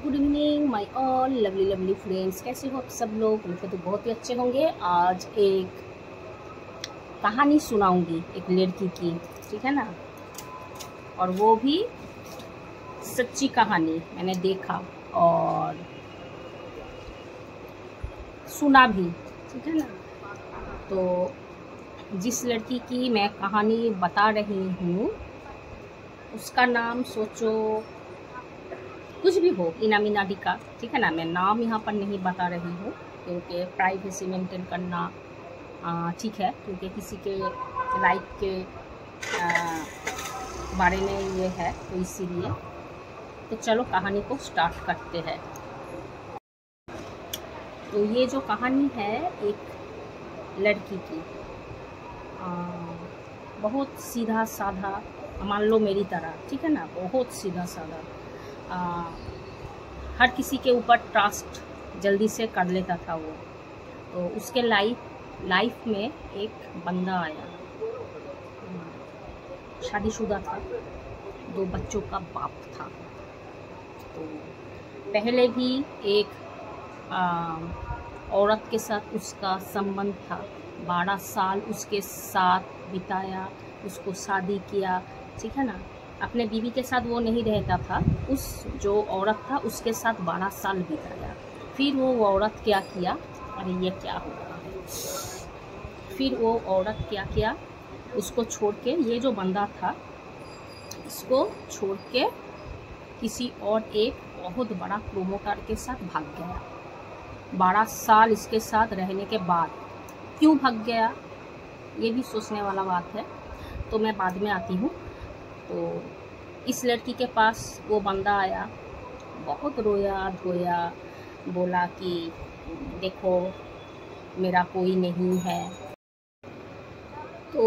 Good evening my all lovely lovely friends. कैसे हो आप सब लोग? उनके तो बहुत ही अच्छे होंगे। आज एक कहानी सुनाऊंगी एक लड़की की, ठीक है ना, और वो भी सच्ची कहानी मैंने देखा और सुना भी, ठीक है ना। तो जिस लड़की की मैं कहानी बता रही हूँ उसका नाम सोचो कुछ भी हो, इनामिनाडी का, ठीक है ना। मैं नाम यहाँ पर नहीं बता रही हूँ क्योंकि प्राइवेसी मेंटेन करना ठीक है, क्योंकि किसी के लाइफ के बारे में ये है, तो इसीलिए। तो चलो कहानी को स्टार्ट करते हैं। तो ये जो कहानी है एक लड़की की, बहुत सीधा साधा, मान लो मेरी तरह, ठीक है ना, बहुत सीधा साधा, हर किसी के ऊपर ट्रस्ट जल्दी से कर लेता था वो। तो उसके लाइफ में एक बंदा आया, शादीशुदा था, 2 बच्चों का बाप था। तो पहले भी एक औरत के साथ उसका संबंध था, 12 साल उसके साथ बिताया, उसको शादी किया, ठीक है ना। अपने बीवी के साथ वो नहीं रहता था, उस जो औरत था उसके साथ 12 साल बिताया। फिर वो औरत क्या किया, अरे ये क्या हो रहा है, फिर वो औरत क्या किया, उसको छोड़ के, ये जो बंदा था इसको छोड़ के किसी और एक बहुत बड़ा प्रोमोटर के साथ भाग गया। 12 साल इसके साथ रहने के बाद क्यों भाग गया, ये भी सोचने वाला बात है, तो मैं बाद में आती हूँ। तो इस लड़की के पास वो बंदा आया, बहुत रोया धोया, बोला कि देखो मेरा कोई नहीं है। तो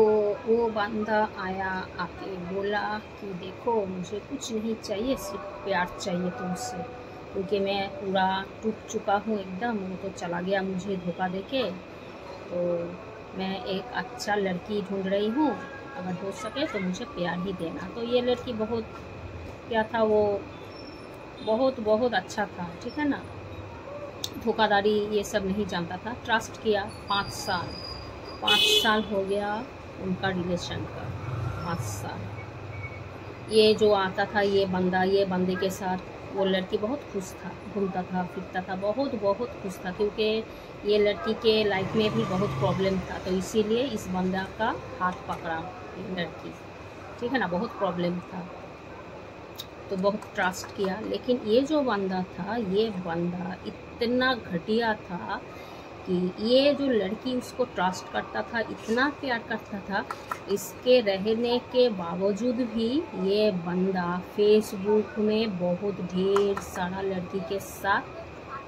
वो बंदा आया, आके बोला कि देखो मुझे कुछ नहीं चाहिए, सिर्फ प्यार चाहिए तुमसे, क्योंकि मैं पूरा टूट चुका हूँ एकदम। वो तो चला गया मुझे धोखा देके, तो मैं एक अच्छा लड़की ढूंढ रही हूँ, अगर हो सके तो मुझे प्यार ही देना। तो ये लड़की बहुत क्या था, वो बहुत बहुत अच्छा था, ठीक है ना, धोखाधड़ी ये सब नहीं जानता था। ट्रस्ट किया, 5 साल हो गया उनका रिलेशन का, 5 साल। ये जो आता था ये बंदे के साथ वो लड़की बहुत खुश था, घूमता था फिरता था, बहुत बहुत खुश था, क्योंकि ये लड़की के लाइफ में भी बहुत प्रॉब्लम था, तो इसीलिए इस बंदा का हाथ पकड़ा लड़की, ठीक है ना, बहुत प्रॉब्लम था, तो बहुत ट्रस्ट किया। लेकिन ये जो बंदा था, ये बंदा इतना घटिया था कि ये जो लड़की उसको ट्रस्ट करता था, इतना प्यार करता था, इसके रहने के बावजूद भी ये बंदा फेसबुक में बहुत ढेर सारा लड़की के साथ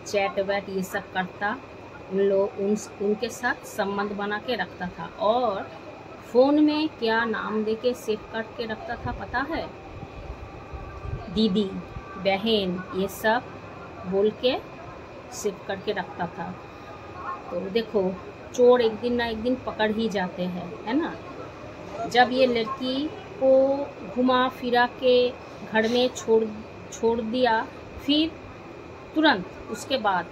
चैट वैट ये सब करता, उनके साथ संबंध बना के रखता था, और फ़ोन में क्या नाम देके सेव करके रखता था पता है, दीदी बहन ये सब बोल के सेव करके रखता था। तो देखो चोर एक दिन ना एक दिन पकड़ ही जाते हैं, है ना। जब ये लड़की को घुमा फिरा के घर में छोड़ दिया, फिर तुरंत उसके बाद,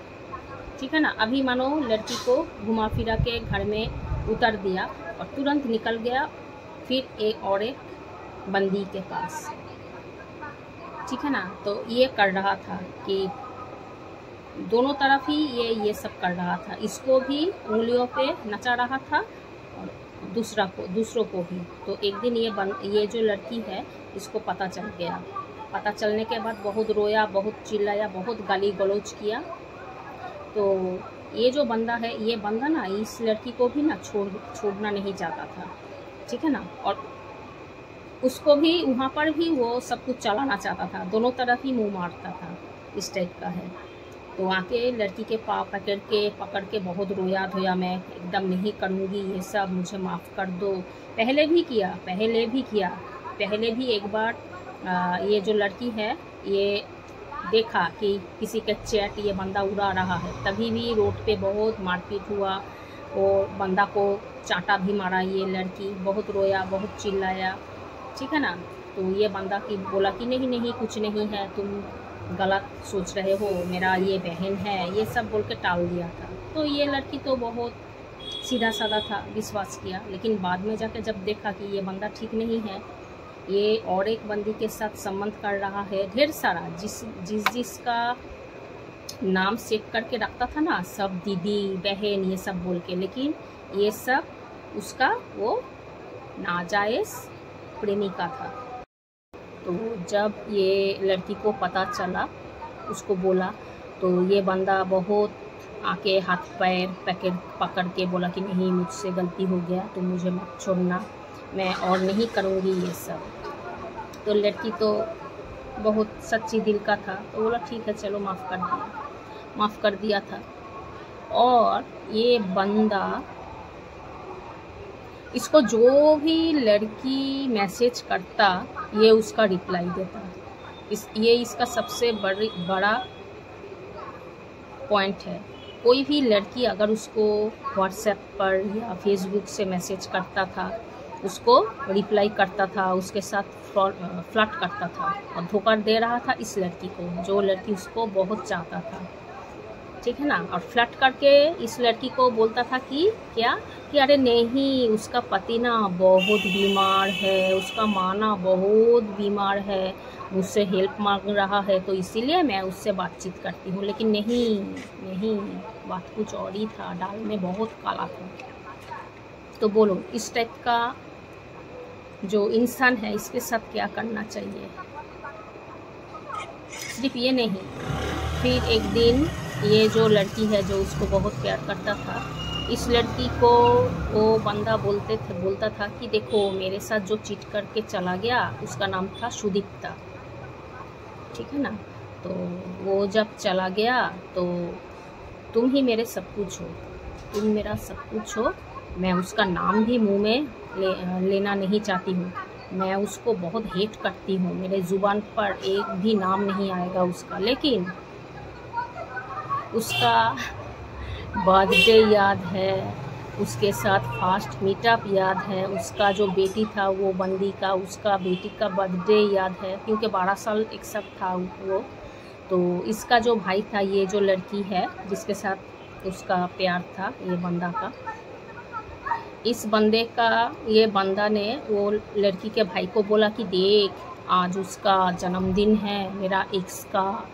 ठीक है ना, अभी मानो लड़की को घुमा फिरा के घर में उतर दिया और तुरंत निकल गया फिर एक बंदी के पास, ठीक है ना। तो ये कर रहा था कि दोनों तरफ ही ये सब कर रहा था, इसको भी उंगलियों पे नचा रहा था और दूसरों को भी। तो एक दिन ये जो लड़की है इसको पता चल गया। पता चलने के बाद बहुत रोया, बहुत चिल्लाया, बहुत गाली गलौज किया। तो ये जो बंदा है, ये बंदा ना इस लड़की को भी ना छोड़ना नहीं चाहता था, ठीक है ना, और उसको भी वहाँ पर भी वो सब कुछ चलाना चाहता था, दोनों तरफ ही मुँह मारता था, इस टाइप का है। तो आके लड़की के पाँव पकड़ के बहुत रोया धोया, मैं एकदम नहीं करूँगी ये सब, मुझे माफ़ कर दो। पहले भी एक बार ये जो लड़की है ये देखा कि किसी के चैट ये बंदा उड़ा रहा है, तभी भी रोड पे बहुत मारपीट हुआ, और बंदा को चांटा भी मारा, ये लड़की बहुत रोया, बहुत चिल्लाया, ठीक है ना। तो ये बंदा की बोला कि नहीं कुछ नहीं है, तुम गलत सोच रहे हो, मेरा ये बहन है, ये सब बोल के टाल दिया था। तो ये लड़की तो बहुत सीधा साधा था, विश्वास किया। लेकिन बाद में जाकर जब देखा कि ये बंदा ठीक नहीं है, ये और एक बंदी के साथ संबंध कर रहा है, ढेर सारा, जिसका नाम सेव करके रखता था ना, सब दीदी बहन ये सब बोल के, लेकिन ये सब उसका वो नाजायज़ प्रेमिका था। तो जब ये लड़की को पता चला, उसको बोला, तो ये बंदा बहुत आके हाथ पैर पकड़ के बोला कि नहीं, मुझसे गलती हो गया, तो मुझे मत छोड़ना, मैं और नहीं करूँगी ये सब। तो लड़की तो बहुत सच्ची दिल का था, तो बोला ठीक है चलो माफ़ कर दिया था। और ये बंदा, इसको जो भी लड़की मैसेज करता, ये उसका रिप्लाई देता। ये इसका सबसे बड़ा पॉइंट है। कोई भी लड़की अगर उसको व्हाट्सएप पर या फेसबुक से मैसेज करता था, उसको रिप्लाई करता था, उसके साथ फ्लर्ट करता था और धोखा दे रहा था इस लड़की को, जो लड़की उसको बहुत चाहता था, ठीक है ना। और फ्लर्ट करके इस लड़की को बोलता था कि क्या, कि अरे नहीं, उसका पति ना बहुत बीमार है, उसका माँ ना बहुत बीमार है, मुझसे हेल्प मांग रहा है, तो इसीलिए मैं उससे बातचीत करती हूँ। लेकिन नहीं, बात कुछ और ही था, दाल में बहुत काला था। तो बोलो, इस टाइप का जो इंसान है, इसके साथ क्या करना चाहिए? सिर्फ ये नहीं, फिर एक दिन ये जो लड़की है, जो उसको बहुत प्यार करता था, इस लड़की को वो बंदा बोलता था कि देखो, मेरे साथ जो चीट करके चला गया, उसका नाम था सुदीप्ता, ठीक है ना। तो वो जब चला गया, तो तुम ही मेरे सब कुछ हो, तुम मेरा सब कुछ हो, मैं उसका नाम भी मुंह में लेना नहीं चाहती हूँ, मैं उसको बहुत हेट करती हूँ, मेरे ज़ुबान पर एक भी नाम नहीं आएगा उसका। लेकिन उसका बर्थडे याद है, उसके साथ फास्ट मीटअप याद है, उसका जो बेटी था वो बंदी का, उसका बेटी का बर्थडे याद है, क्योंकि 12 साल एक साथ था वो। तो इसका जो भाई था, ये जो लड़की है जिसके साथ उसका प्यार था, ये बंदा का, इस बंदे का, ये बंदा ने वो लड़की के भाई को बोला कि देख, आज उसका जन्मदिन है, मेरा एक्स का,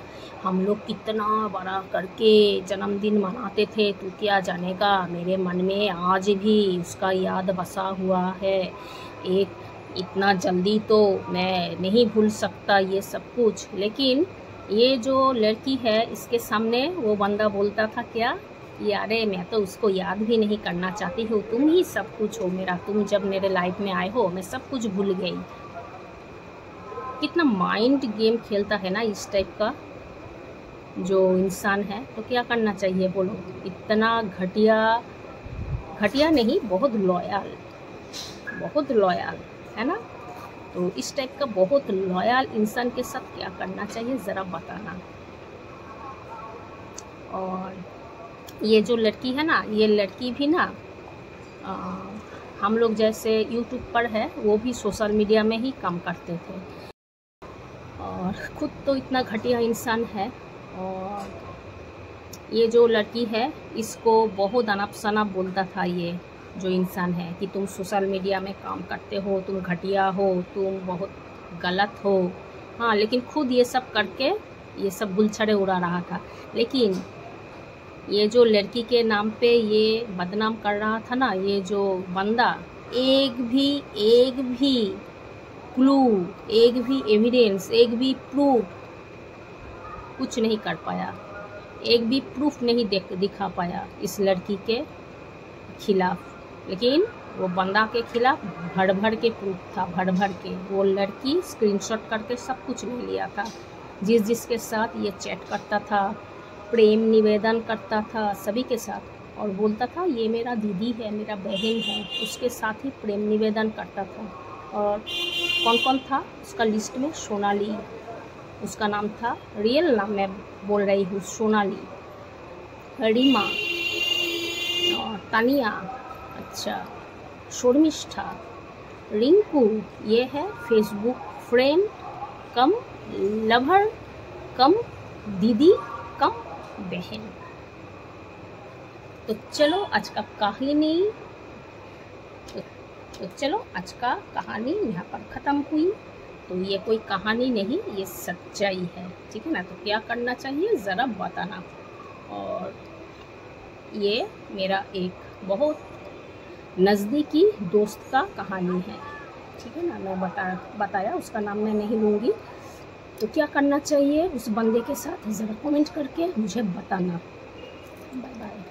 हम लोग कितना बड़ा करके जन्मदिन मनाते थे, तू क्या जानेगा, मेरे मन में आज भी उसका याद बसा हुआ है, इतना जल्दी तो मैं नहीं भूल सकता ये सब कुछ। लेकिन ये जो लड़की है, इसके सामने वो बंदा बोलता था क्या, यारे मैं तो उसको याद भी नहीं करना चाहती हूँ, तुम ही सब कुछ हो मेरा, तुम जब मेरे लाइफ में आए हो, मैं सब कुछ भूल गई। कितना माइंड गेम खेलता है ना इस टाइप का जो इंसान है। तो क्या करना चाहिए बोलो? इतना घटिया नहीं, बहुत लॉयल है ना। तो इस टाइप का बहुत लॉयल इंसान के साथ क्या करना चाहिए, ज़रा बताना। और ये जो लड़की है ना, ये लड़की भी ना हम लोग जैसे यूट्यूब पर है, वो भी सोशल मीडिया में ही काम करते थे, और खुद तो इतना घटिया इंसान है। और ये जो लड़की है, इसको बहुत अनप शनप बोलता था ये जो इंसान है, कि तुम सोशल मीडिया में काम करते हो, तुम घटिया हो, तुम बहुत गलत हो। हाँ, लेकिन खुद ये सब करके ये सब गुलछड़े उड़ा रहा था। लेकिन ये जो लड़की के नाम पे ये बदनाम कर रहा था ना, ये जो बंदा, एक भी क्लू, एक भी एविडेंस, एक भी प्रूफ कुछ नहीं कर पाया, एक भी प्रूफ नहीं दिखा पाया इस लड़की के खिलाफ। लेकिन वो बंदा के खिलाफ भर के प्रूफ था, भर के। वो लड़की स्क्रीनशॉट करके सब कुछ ले लिया था, जिसके साथ ये चैट करता था, प्रेम निवेदन करता था सभी के साथ, और बोलता था ये मेरा दीदी है, मेरा बहन है, उसके साथ ही प्रेम निवेदन करता था। और कौन कौन था उसका लिस्ट में? सोनाली, उसका नाम था, रियल नाम मैं बोल रही हूँ, सोनाली, रीमा और तानिया, अच्छा, शर्मिष्ठा, रिंकू, ये है फेसबुक फ्रेंड कम लवर कम दीदी कम बहन। तो चलो आज का कहानी यहाँ पर ख़त्म हुई। तो ये कोई कहानी नहीं, ये सच्चाई है, ठीक है ना। तो क्या करना चाहिए ज़रा बताना। और ये मेरा एक बहुत नज़दीकी दोस्त का कहानी है, ठीक है ना। मैं बताया उसका नाम मैं नहीं लूँगी। तो क्या करना चाहिए उस बंदे के साथ ज़रा कमेंट करके मुझे बताना। Bye bye.